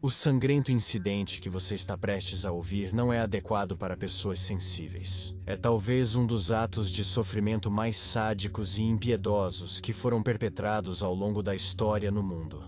O sangrento incidente que você está prestes a ouvir não é adequado para pessoas sensíveis. É talvez um dos atos de sofrimento mais sádicos e impiedosos que foram perpetrados ao longo da história no mundo.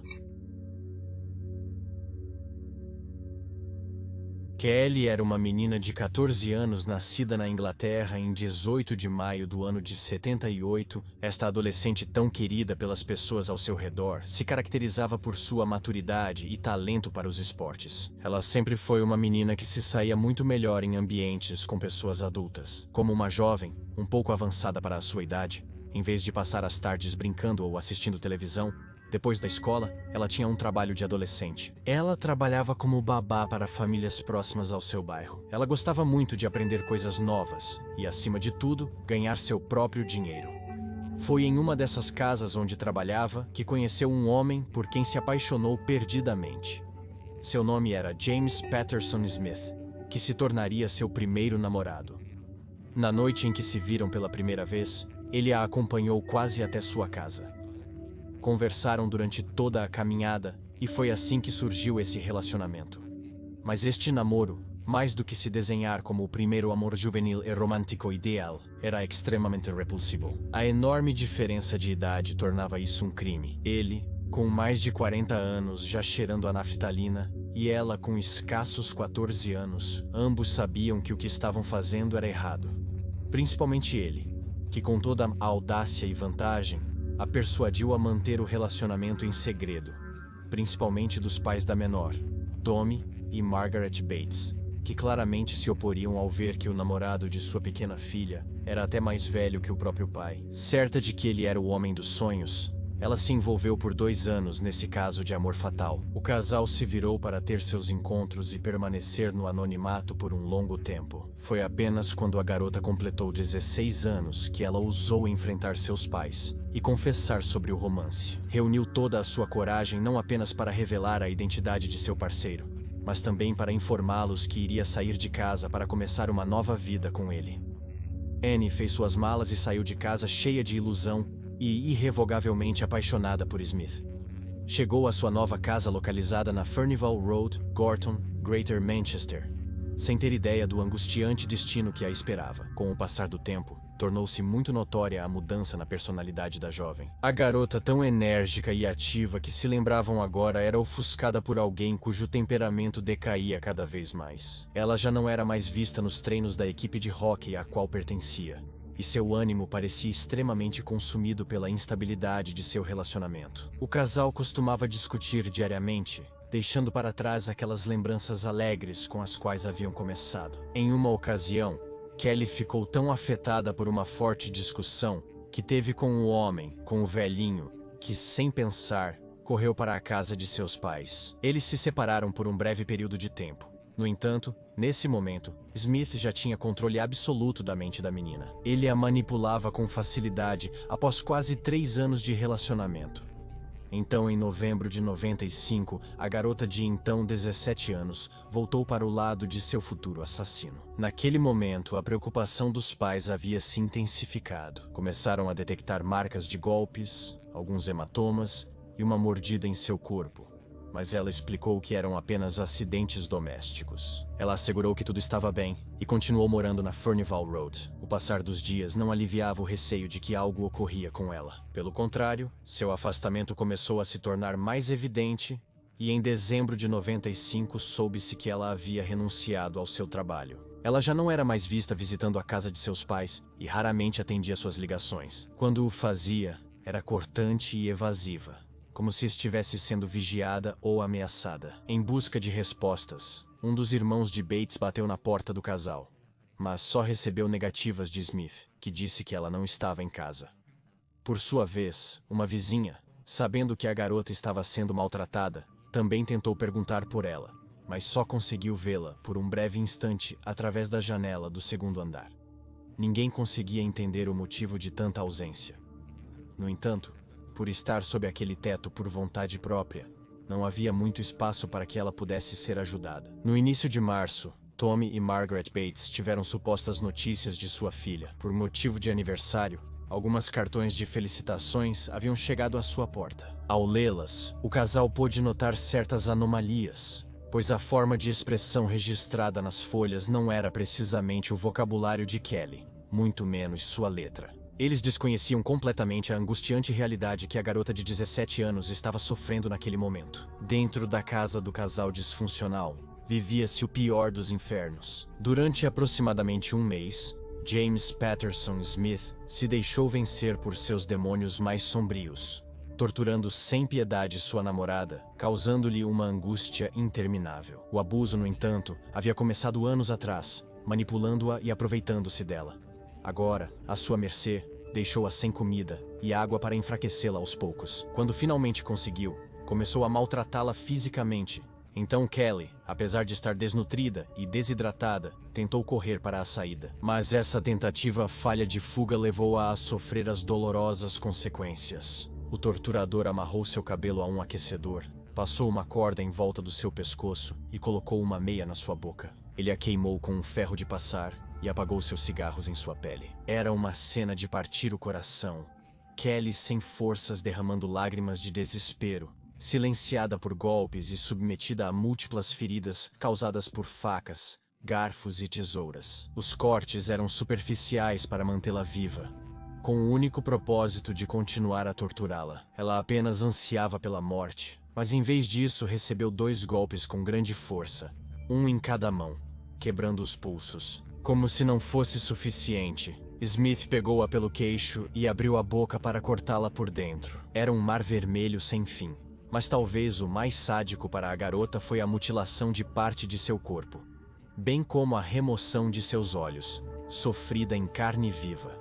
Kelly era uma menina de 14 anos nascida na Inglaterra em 18 de maio do ano de 78. Esta adolescente tão querida pelas pessoas ao seu redor se caracterizava por sua maturidade e talento para os esportes. Ela sempre foi uma menina que se saía muito melhor em ambientes com pessoas adultas. Como uma jovem, um pouco avançada para a sua idade, em vez de passar as tardes brincando ou assistindo televisão, depois da escola, ela tinha um trabalho de adolescente. Ela trabalhava como babá para famílias próximas ao seu bairro. Ela gostava muito de aprender coisas novas e, acima de tudo, ganhar seu próprio dinheiro. Foi em uma dessas casas onde trabalhava que conheceu um homem por quem se apaixonou perdidamente. Seu nome era James Patterson Smith, que se tornaria seu primeiro namorado. Na noite em que se viram pela primeira vez, ele a acompanhou quase até sua casa. Conversaram durante toda a caminhada e foi assim que surgiu esse relacionamento. Mas este namoro, mais do que se desenhar como o primeiro amor juvenil e romântico ideal, era extremamente repulsivo. A enorme diferença de idade tornava isso um crime. Ele, com mais de 40 anos já cheirando a naftalina, e ela com escassos 14 anos, ambos sabiam que o que estavam fazendo era errado. Principalmente ele, que com toda a audácia e vantagem, a persuadiu a manter o relacionamento em segredo, principalmente dos pais da menor, Tommy e Margaret Bates, que claramente se oporiam ao ver que o namorado de sua pequena filha era até mais velho que o próprio pai. Certa de que ele era o homem dos sonhos, ela se envolveu por 2 anos nesse caso de amor fatal. O casal se virou para ter seus encontros e permanecer no anonimato por um longo tempo. Foi apenas quando a garota completou 16 anos que ela ousou enfrentar seus pais e confessar sobre o romance. Reuniu toda a sua coragem não apenas para revelar a identidade de seu parceiro, mas também para informá-los que iria sair de casa para começar uma nova vida com ele. Annie fez suas malas e saiu de casa cheia de ilusão e irrevogavelmente apaixonada por Smith. Chegou à sua nova casa localizada na Furnival Road, Gorton, Greater Manchester, sem ter ideia do angustiante destino que a esperava. Com o passar do tempo, tornou-se muito notória a mudança na personalidade da jovem. A garota tão enérgica e ativa que se lembravam agora era ofuscada por alguém cujo temperamento decaía cada vez mais. Ela já não era mais vista nos treinos da equipe de hóquei à qual pertencia, e seu ânimo parecia extremamente consumido pela instabilidade de seu relacionamento. O casal costumava discutir diariamente, deixando para trás aquelas lembranças alegres com as quais haviam começado. Em uma ocasião, Kelly ficou tão afetada por uma forte discussão que teve com o homem, com o velhinho, que, sem pensar, correu para a casa de seus pais. Eles se separaram por um breve período de tempo. No entanto, nesse momento, Smith já tinha controle absoluto da mente da menina. Ele a manipulava com facilidade após quase 3 anos de relacionamento. Então, em novembro de 95, a garota de então 17 anos voltou para o lado de seu futuro assassino. Naquele momento, a preocupação dos pais havia se intensificado. Começaram a detectar marcas de golpes, alguns hematomas e uma mordida em seu corpo. Mas ela explicou que eram apenas acidentes domésticos. Ela assegurou que tudo estava bem e continuou morando na Furnival Road. O passar dos dias não aliviava o receio de que algo ocorria com ela. Pelo contrário, seu afastamento começou a se tornar mais evidente e em dezembro de 95 soube-se que ela havia renunciado ao seu trabalho. Ela já não era mais vista visitando a casa de seus pais e raramente atendia suas ligações. Quando o fazia, era cortante e evasiva, como se estivesse sendo vigiada ou ameaçada. Em busca de respostas, um dos irmãos de Bates bateu na porta do casal, mas só recebeu negativas de Smith, que disse que ela não estava em casa. Por sua vez, uma vizinha, sabendo que a garota estava sendo maltratada, também tentou perguntar por ela, mas só conseguiu vê-la por um breve instante através da janela do 2º andar. Ninguém conseguia entender o motivo de tanta ausência. No entanto, por estar sob aquele teto por vontade própria, não havia muito espaço para que ela pudesse ser ajudada. No início de março, Tommy e Margaret Bates tiveram supostas notícias de sua filha. Por motivo de aniversário, alguns cartões de felicitações haviam chegado à sua porta. Ao lê-las, o casal pôde notar certas anomalias, pois a forma de expressão registrada nas folhas não era precisamente o vocabulário de Kelly, muito menos sua letra. Eles desconheciam completamente a angustiante realidade que a garota de 17 anos estava sofrendo naquele momento. Dentro da casa do casal disfuncional, vivia-se o pior dos infernos. Durante aproximadamente um mês, James Patterson Smith se deixou vencer por seus demônios mais sombrios, torturando sem piedade sua namorada, causando-lhe uma angústia interminável. O abuso, no entanto, havia começado anos atrás, manipulando-a e aproveitando-se dela. Agora, à sua mercê, deixou-a sem comida e água para enfraquecê-la aos poucos. Quando finalmente conseguiu, começou a maltratá-la fisicamente. Então Kelly, apesar de estar desnutrida e desidratada, tentou correr para a saída. Mas essa tentativa falha de fuga levou-a a sofrer as dolorosas consequências. O torturador amarrou seu cabelo a um aquecedor, passou uma corda em volta do seu pescoço e colocou uma meia na sua boca. Ele a queimou com um ferro de passar e apagou seus cigarros em sua pele. Era uma cena de partir o coração. Kelly sem forças, derramando lágrimas de desespero, silenciada por golpes e submetida a múltiplas feridas causadas por facas, garfos e tesouras. Os cortes eram superficiais para mantê-la viva, com o único propósito de continuar a torturá-la. Ela apenas ansiava pela morte, mas em vez disso recebeu 2 golpes com grande força, um em cada mão, quebrando os pulsos. Como se não fosse suficiente, Smith pegou-a pelo queixo e abriu a boca para cortá-la por dentro. Era um mar vermelho sem fim. Mas talvez o mais sádico para a garota foi a mutilação de parte de seu corpo, bem como a remoção de seus olhos, sofrida em carne viva.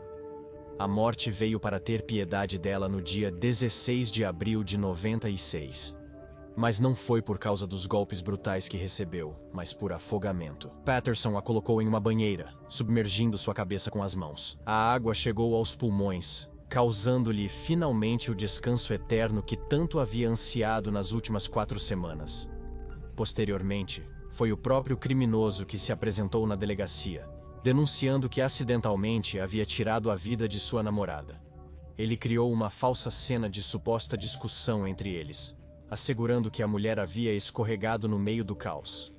A morte veio para ter piedade dela no dia 16 de abril de 96. Mas não foi por causa dos golpes brutais que recebeu, mas por afogamento. Patterson a colocou em uma banheira, submergindo sua cabeça com as mãos. A água chegou aos pulmões, causando-lhe finalmente o descanso eterno que tanto havia ansiado nas últimas 4 semanas. Posteriormente, foi o próprio criminoso que se apresentou na delegacia, denunciando que acidentalmente havia tirado a vida de sua namorada. Ele criou uma falsa cena de suposta discussão entre eles, assegurando que a mulher havia escorregado no meio do caos.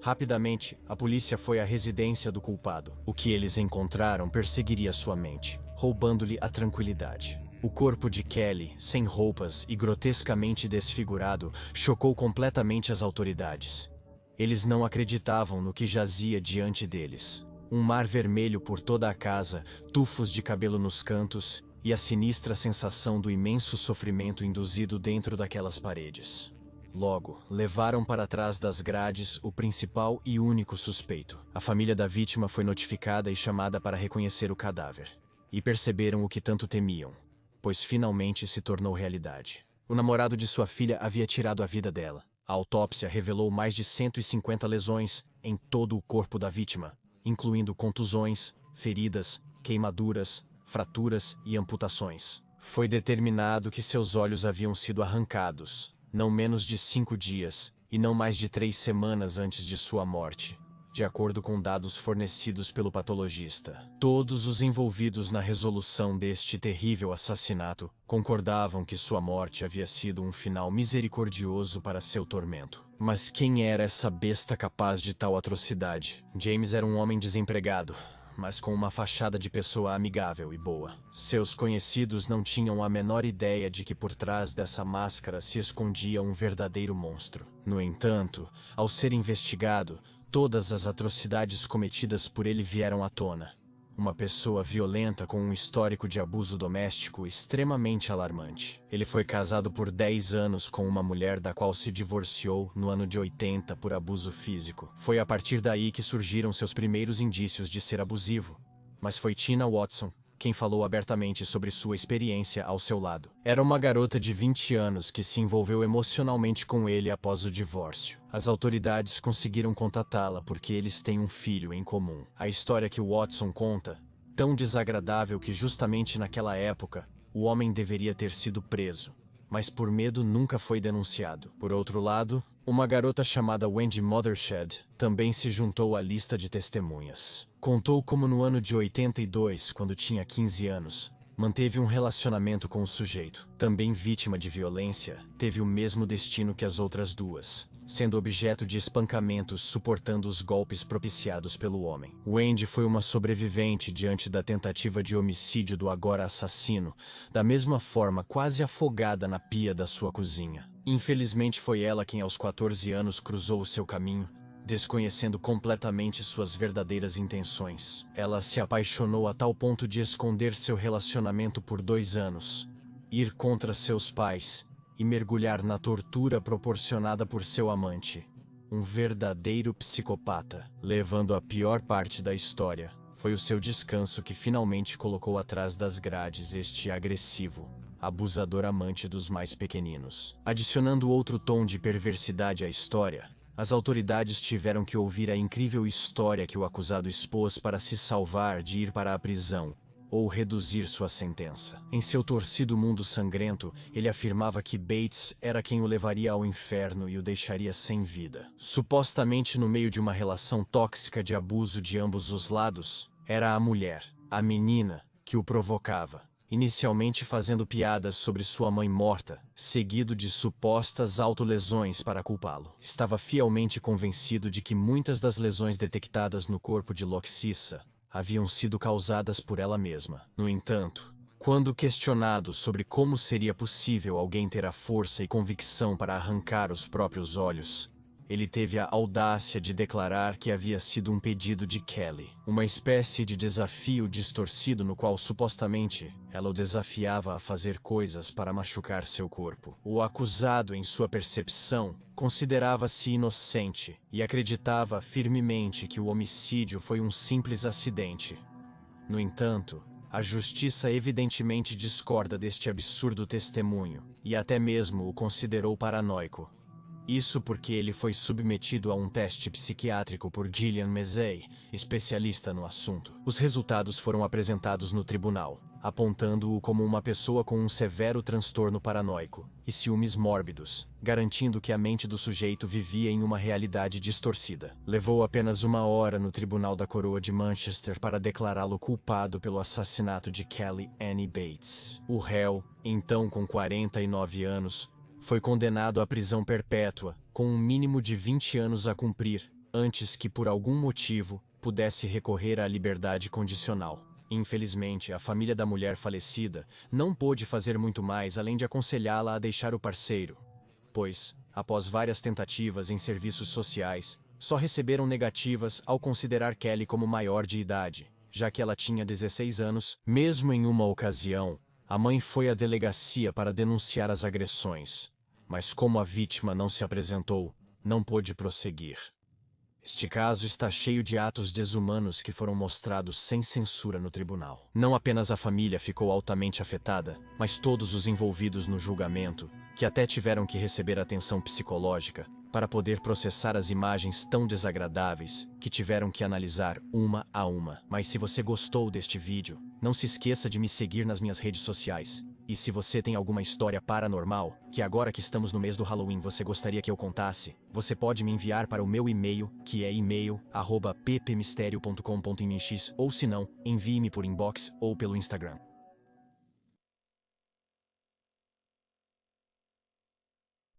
Rapidamente, a polícia foi à residência do culpado. O que eles encontraram perseguiria sua mente, roubando-lhe a tranquilidade. O corpo de Kelly, sem roupas e grotescamente desfigurado, chocou completamente as autoridades. Eles não acreditavam no que jazia diante deles. Um mar vermelho por toda a casa, tufos de cabelo nos cantos e a sinistra sensação do imenso sofrimento induzido dentro daquelas paredes. Logo, levaram para trás das grades o principal e único suspeito. A família da vítima foi notificada e chamada para reconhecer o cadáver. E perceberam o que tanto temiam, pois finalmente se tornou realidade. O namorado de sua filha havia tirado a vida dela. A autópsia revelou mais de 150 lesões em todo o corpo da vítima, incluindo contusões, feridas, queimaduras, fraturas e amputações. Foi determinado que seus olhos haviam sido arrancados, não menos de 5 dias, e não mais de 3 semanas antes de sua morte, de acordo com dados fornecidos pelo patologista. Todos os envolvidos na resolução deste terrível assassinato concordavam que sua morte havia sido um final misericordioso para seu tormento. Mas quem era essa besta capaz de tal atrocidade? James era um homem desempregado, mas com uma fachada de pessoa amigável e boa. Seus conhecidos não tinham a menor ideia de que por trás dessa máscara se escondia um verdadeiro monstro. No entanto, ao ser investigado, todas as atrocidades cometidas por ele vieram à tona. Uma pessoa violenta com um histórico de abuso doméstico extremamente alarmante. Ele foi casado por 10 anos com uma mulher da qual se divorciou no ano de 80 por abuso físico. Foi a partir daí que surgiram seus primeiros indícios de ser abusivo. Mas foi Tina Watson quem falou abertamente sobre sua experiência ao seu lado. Era uma garota de 20 anos que se envolveu emocionalmente com ele após o divórcio. As autoridades conseguiram contatá-la porque eles têm um filho em comum. A história que Watson conta, tão desagradável que justamente naquela época, o homem deveria ter sido preso, mas por medo nunca foi denunciado. Por outro lado, uma garota chamada Wendy Mothershed também se juntou à lista de testemunhas. Contou como no ano de 82, quando tinha 15 anos, Manteve um relacionamento com o sujeito. Também vítima de violência, teve o mesmo destino que as outras duas, sendo objeto de espancamentos suportando os golpes propiciados pelo homem. Wendy foi uma sobrevivente diante da tentativa de homicídio do agora assassino, da mesma forma quase afogada na pia da sua cozinha. Infelizmente foi ela quem aos 14 anos cruzou o seu caminho, desconhecendo completamente suas verdadeiras intenções. Ela se apaixonou a tal ponto de esconder seu relacionamento por 2 anos, ir contra seus pais e mergulhar na tortura proporcionada por seu amante. Um verdadeiro psicopata. Levando a pior parte da história, foi o seu descanso que finalmente colocou atrás das grades este agressivo, abusador amante dos mais pequeninos. Adicionando outro tom de perversidade à história, as autoridades tiveram que ouvir a incrível história que o acusado expôs para se salvar de ir para a prisão ou reduzir sua sentença. Em seu torcido mundo sangrento, ele afirmava que Bates era quem o levaria ao inferno e o deixaria sem vida. Supostamente no meio de uma relação tóxica de abuso de ambos os lados, era a mulher, a menina, que o provocava. Inicialmente fazendo piadas sobre sua mãe morta, seguido de supostas autolesões para culpá-lo. Estava fielmente convencido de que muitas das lesões detectadas no corpo de Loxissa haviam sido causadas por ela mesma. No entanto, quando questionado sobre como seria possível alguém ter a força e convicção para arrancar os próprios olhos, ele teve a audácia de declarar que havia sido um pedido de Kelly, uma espécie de desafio distorcido no qual supostamente ela o desafiava a fazer coisas para machucar seu corpo. O acusado, em sua percepção, considerava-se inocente e acreditava firmemente que o homicídio foi um simples acidente. No entanto, a justiça evidentemente discorda deste absurdo testemunho e até mesmo o considerou paranoico. Isso porque ele foi submetido a um teste psiquiátrico por Gillian Mazzei, especialista no assunto. Os resultados foram apresentados no tribunal, apontando-o como uma pessoa com um severo transtorno paranoico e ciúmes mórbidos, garantindo que a mente do sujeito vivia em uma realidade distorcida. Levou apenas 1 hora no Tribunal da Coroa de Manchester para declará-lo culpado pelo assassinato de Kelly Anne Bates. O réu, então com 49 anos, foi condenado à prisão perpétua, com um mínimo de 20 anos a cumprir, antes que por algum motivo pudesse recorrer à liberdade condicional. Infelizmente, a família da mulher falecida não pôde fazer muito mais além de aconselhá-la a deixar o parceiro, pois, após várias tentativas em serviços sociais, só receberam negativas ao considerar Kelly como maior de idade, já que ela tinha 16 anos. Mesmo em uma ocasião, a mãe foi à delegacia para denunciar as agressões, mas como a vítima não se apresentou, não pôde prosseguir. Este caso está cheio de atos desumanos que foram mostrados sem censura no tribunal. Não apenas a família ficou altamente afetada, mas todos os envolvidos no julgamento, que até tiveram que receber atenção psicológica para poder processar as imagens tão desagradáveis que tiveram que analisar uma a uma. Mas se você gostou deste vídeo, não se esqueça de me seguir nas minhas redes sociais. E se você tem alguma história paranormal, que agora que estamos no mês do Halloween você gostaria que eu contasse, você pode me enviar para o meu e-mail, que é e-mail@ppmisterio.com.mx, ou se não, envie-me por inbox ou pelo Instagram.